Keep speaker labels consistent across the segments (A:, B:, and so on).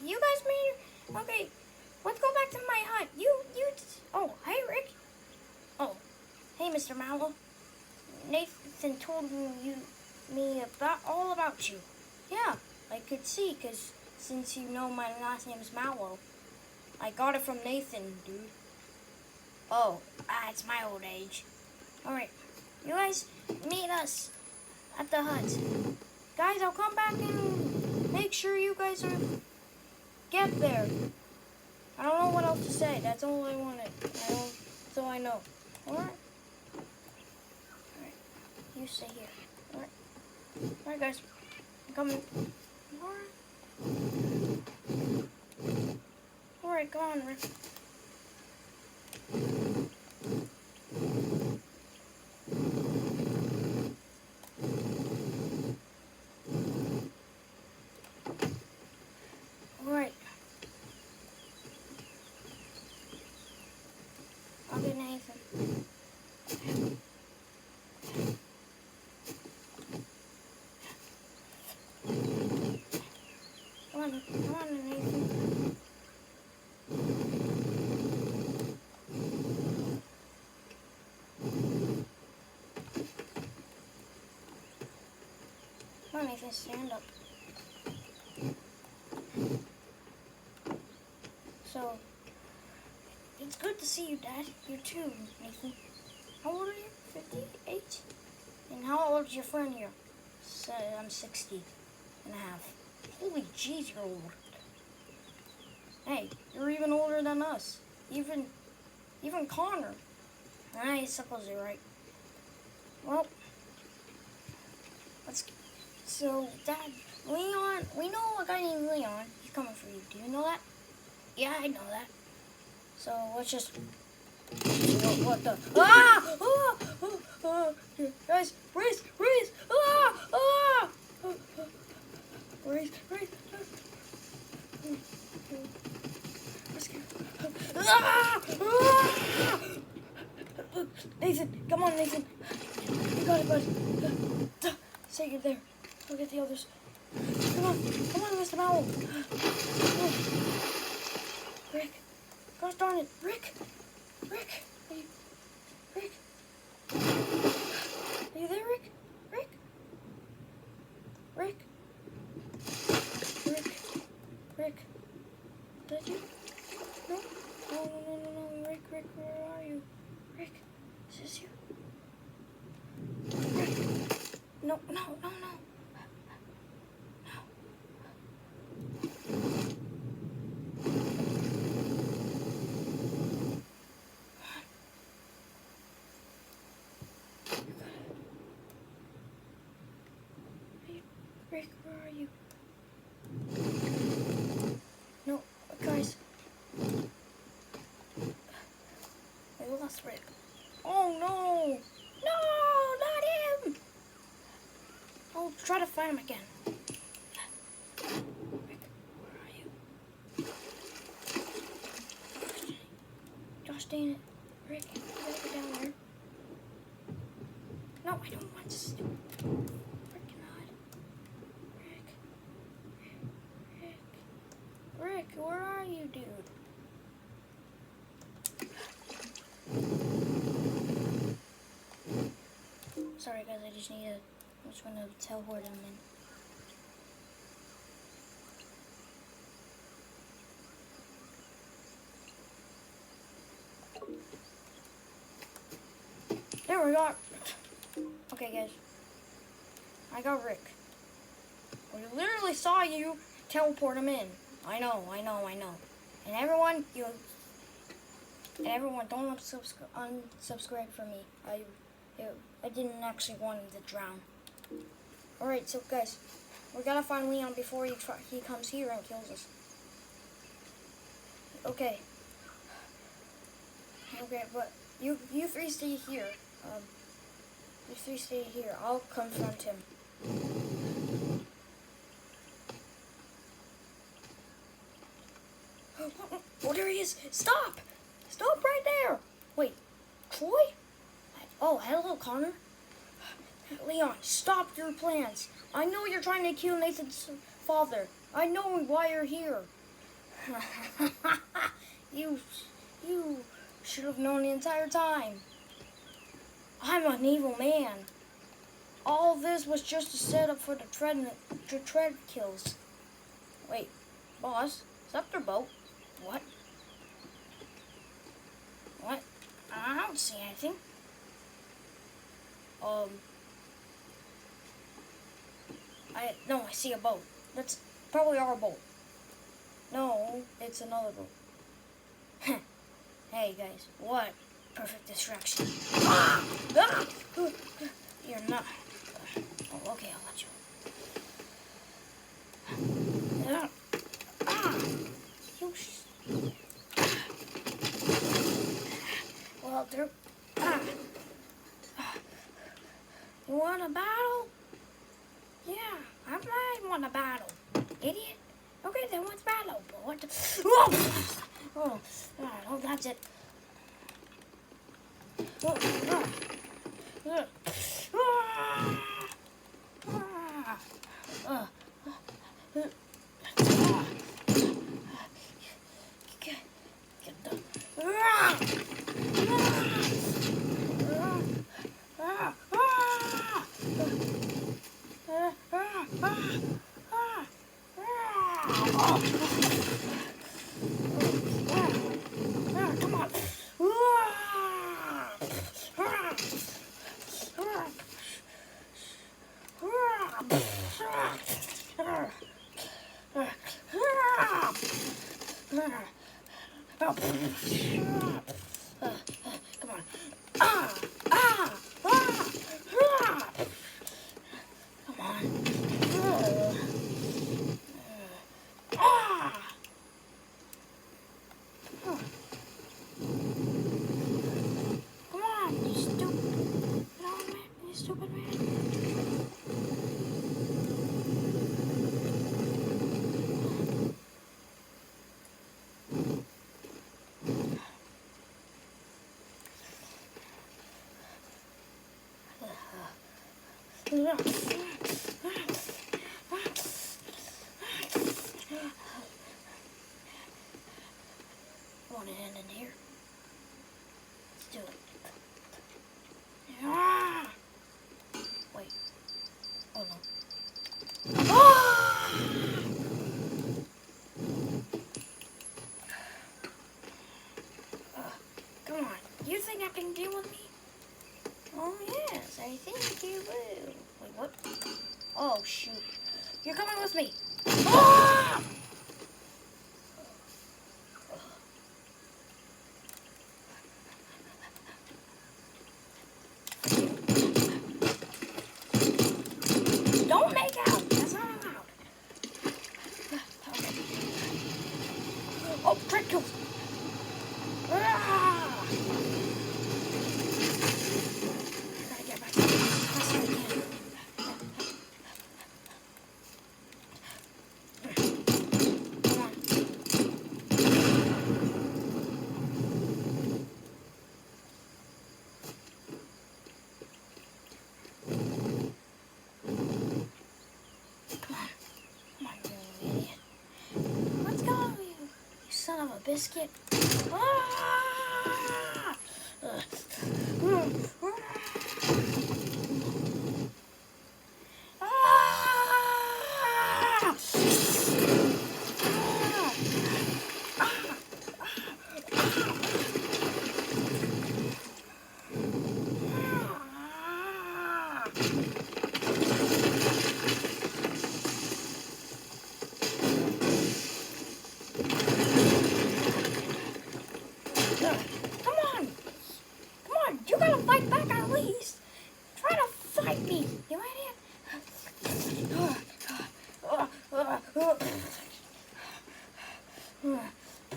A: you guys made... Okay, let's go back to my hut. Oh, hey, Rick. Oh, hey, Mr. Mallow. Nathan told me all about you. Yeah, I could see, because since you know my last name is Mallow. I got it from Nathan, dude. Oh, it's my old age. Alright, you guys meet us at the hut. Guys, I'll come back and make sure you guys get there. I don't know what else to say. That's all I wanted. That's all I know. Alright? Alright. You stay here. Alright. Alright, guys. I'm coming. Alright. Alright, go on, Rick. Alright. I'll get Nathan. Come on, Nathan. Come on, Nathan, stand up. So, it's good to see you, Dad. You too, Nathan. How old are you? 58? And how old is your friend here? I'm 60 and a half. Holy jeez, you're old. Hey, you're even older than us. Even Connor. I suppose you're right. Well, so, Dad, Leon, we know a guy named Leon. He's coming for you. Do you know that? Yeah, I know that. So, let's just... What the... Ah! Ah! Ah! Ah! Guys, race! Ah! Ah! Race! Ah! Ah! Nathan, come on, Nathan. You got it, bud. Stay good there. Go get the others. Come on, Mr. Mallow. Rick. Gosh darn it. Rick. Are you there, Rick? Rick. Did you? No. Rick, where are you? Rick, is this you? Rick. No. Rick, where are you? No, guys. I lost Rick. Oh no! No, not him! I'll try to find him again. Rick, where are you? Gosh dang it. Rick, you gotta get down there. No, I don't want to. Rick, where are you, dude? Sorry, guys, I'm just gonna teleport him in. There we go. Okay, guys. I got Rick. We literally saw you teleport him in. I know. And everyone, don't unsubscribe from me. I didn't actually want him to drown. Alright, so guys, we gotta find Leon before he comes here and kills us. Okay, but you three stay here. I'll confront him. Oh, there he is! Stop! Stop right there! Wait, Troy? Oh, hello, Connor. Leon, stop your plans. I know you're trying to kill Nathan's father. I know why you're here. you, you should have known the entire time. I'm an evil man. All this was just a setup for the tread kills. Wait, boss, scepter boat? What? What? I don't see anything. No, I see a boat. That's probably our boat. No, it's another boat. Hey guys, what? Perfect distraction. You're not. Oh, okay, I'll let you. Well, there. You want a battle? Yeah, I might want a battle. Idiot. Okay, then let's battle. But what the... Oh, that's it. Come on. Come on. Come on. Come on, you stupid. You stupid man. Want it end in here? Let's do it. Wait. Oh no. Come on. You think I can deal with me? Oh yes, I think you will. Wait, what? Oh shoot. You're coming with me. Don't make out. That's not allowed. Okay. Oh, trick kills. Gotta get back to the fast as I can. Come on. Come on, you idiot. Let's go, you son of a biscuit. You gotta fight back at least. Try to fight me, you idiot.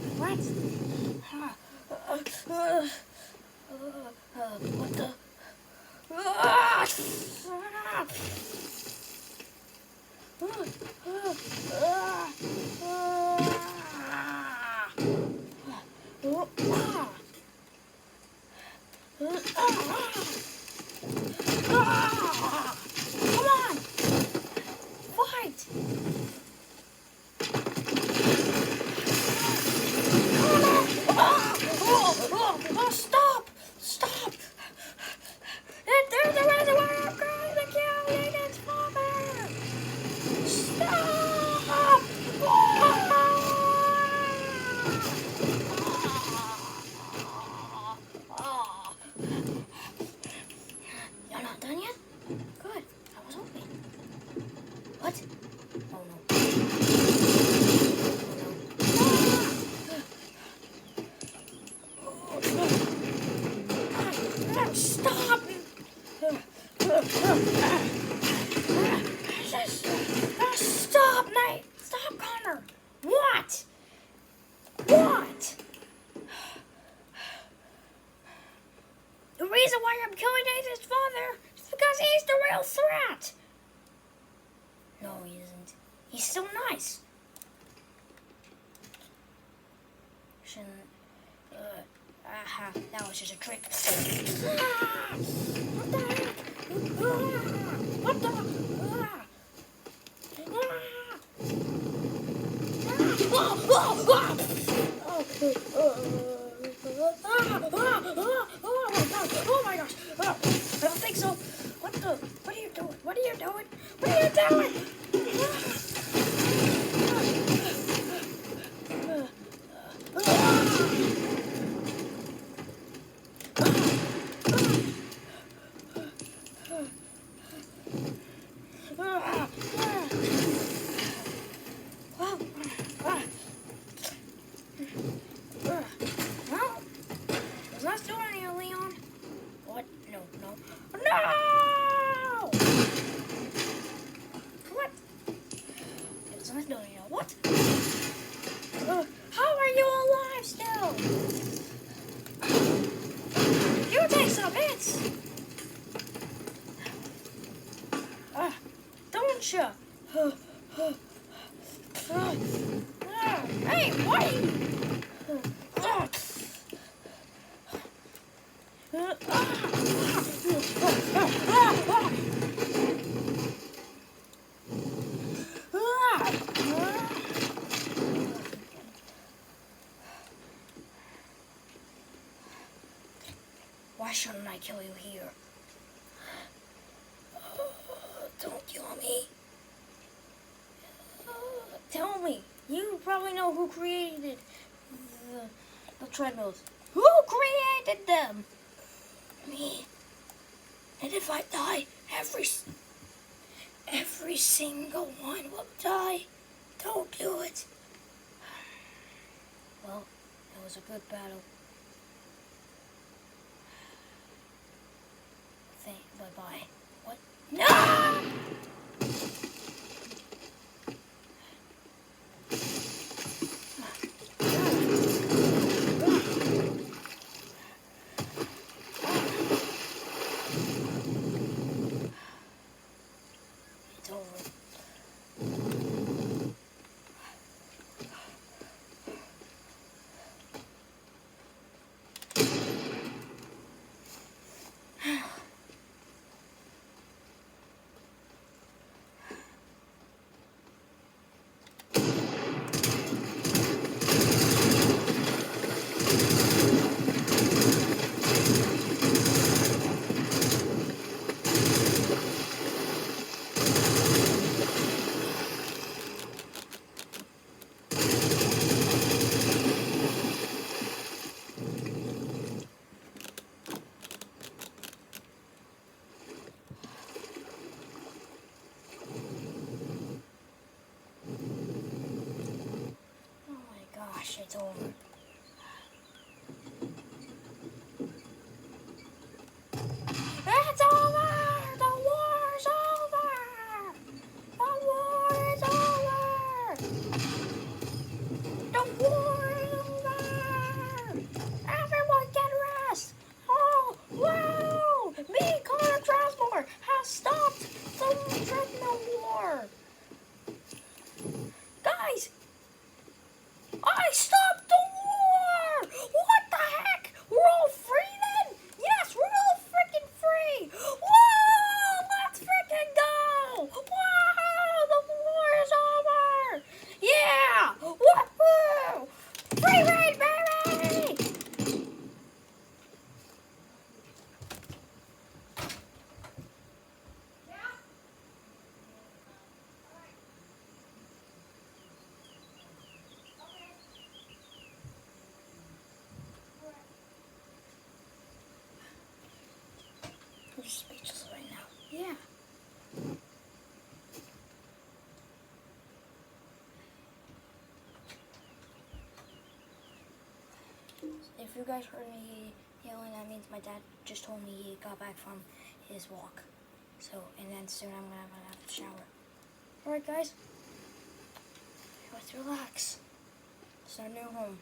A: What? What the? Come on! Fight! done yet? Good. I was hoping. What? Oh no. Stop! Stop, Nate! Stop, Connor! What? What? The reason why I'm killing Nathan's father is because he's the real threat! No, he isn't. He's still nice. Shouldn't... that was just a trick. What the heck? What the? Oh my gosh! I don't think so. What are you doing? What are you doing? What are you doing? What? How are you alive still? You take some hits. Don't you? Hey, what are you? Why shouldn't I kill you here? Don't kill me. Tell me. You probably know who created the treadmills. Who created them? Me. And if I die, every single one will die. Don't do it. Well, it was a good battle. Bye-bye. What? No! It's over. It's over. It's over! The war's over! The war is over! The war is over! Everyone get rest! Oh, wow! Me, Connor Trasmore, has stopped the treadmill war! Guys! I stopped the war! if you guys heard me yelling, that means my dad just told me he got back from his walk. So, and then soon I'm gonna have to shower. Alright guys, let's relax. It's our new home.